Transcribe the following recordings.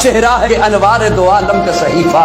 چہرہ ہے کہ انوار دو عالم کا صحیفہ،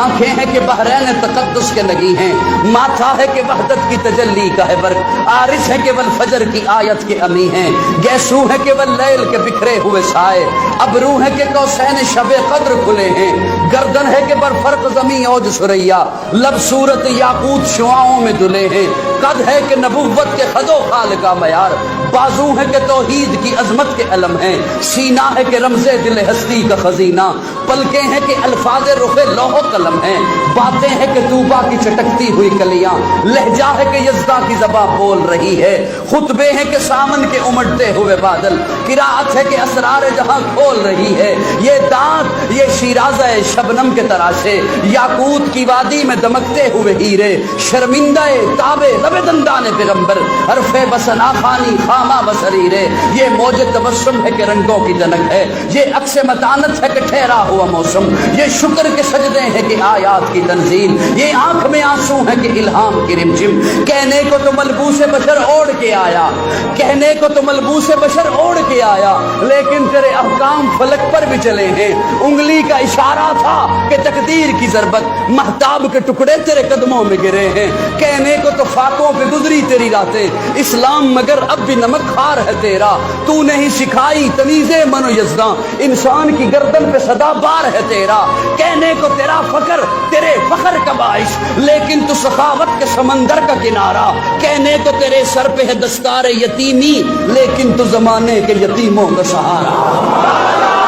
آنکھیں ہیں کہ بحرین تقدس کے لگی ہیں، ماتھا ہے کہ وحدت کی تجلی کا ہے برق، عارش ہے کہ والفجر کی آیت کے امی ہیں، گیسو ہے کہ واللیل کے بکھرے ہوئے سائے، ابرو ہے کہ قوسین شب قدر کھلے ہیں، گردن ہے کہ برفرق زمین اوج سریا، لب صورت یاقوت شعاؤں میں دھلے ہیں، قد ہے کہ نبوت کے خد و خال کا معیار، بازو ہے کہ توحید کی عظمت کے علم ہیں، سینہ ہے کہ رمز دل ہستی کا خزینہ، پلکیں ہیں کہ الفاظ رخ لوح و قلم ہیں، باتیں ہیں کہ طوبا کی چٹکتی ہوئی کلیاں، لہجہ ہے کہ یزداں کی زبان بول رہی ہے، خطبے ہیں کہ سامن کے امڑتے ہوئے بادل، قرات ہے کہ اسرار جہاں کھول رہی ہے، یہ دانت یہ شیرازہ شبنم کے تراشے، یاقوت کی وادی میں دمکتے ہوئے ہیرے، شرمندہ تابے لب دندان پیغمبر، حرف بسنا خانی خامہ بصریرے، یہ موج تبسم ہے کہ رنگوں کی جنک ہے، یہ عکس متانت ہے کہ ٹھہرا ہوا موسم، یہ شکر کے سجدے ہیں کہ آیات کی تنزیل، یہ آنکھ میں آنسو ہے کہ الہام کی رمجم، کہنے کو تو ملبوس بشر اوڑھ کے آیا، کہنے کو تو ملبوس بشر اوڑھ کے آیا، لیکن تیرے احکام فلک پر بھی چلے ہیں، انگلی کا اشارہ تھا کہ تقدیر کی ضربت، مہتاب کے ٹکڑے تیرے قدموں میں گرے ہیں، کہنے کو تو فاقوں پہ گزری تیری راتیں، اسلام مگر اب بھی نمک خار ہے تیرا، تو نے ہی سکھائی تمیز من و یزداں، انسان کی گردن پہ صدا بار ہے تیرا، کہنے کو تیرا فخر تیرے فخر کا باعث، لیکن تو سخاوت کے سمندر کا کنارہ، کہنے کو تیرے سر پہ ہے دستار یتیمی، لیکن تو زمانے کے یتیموں کا سہارا۔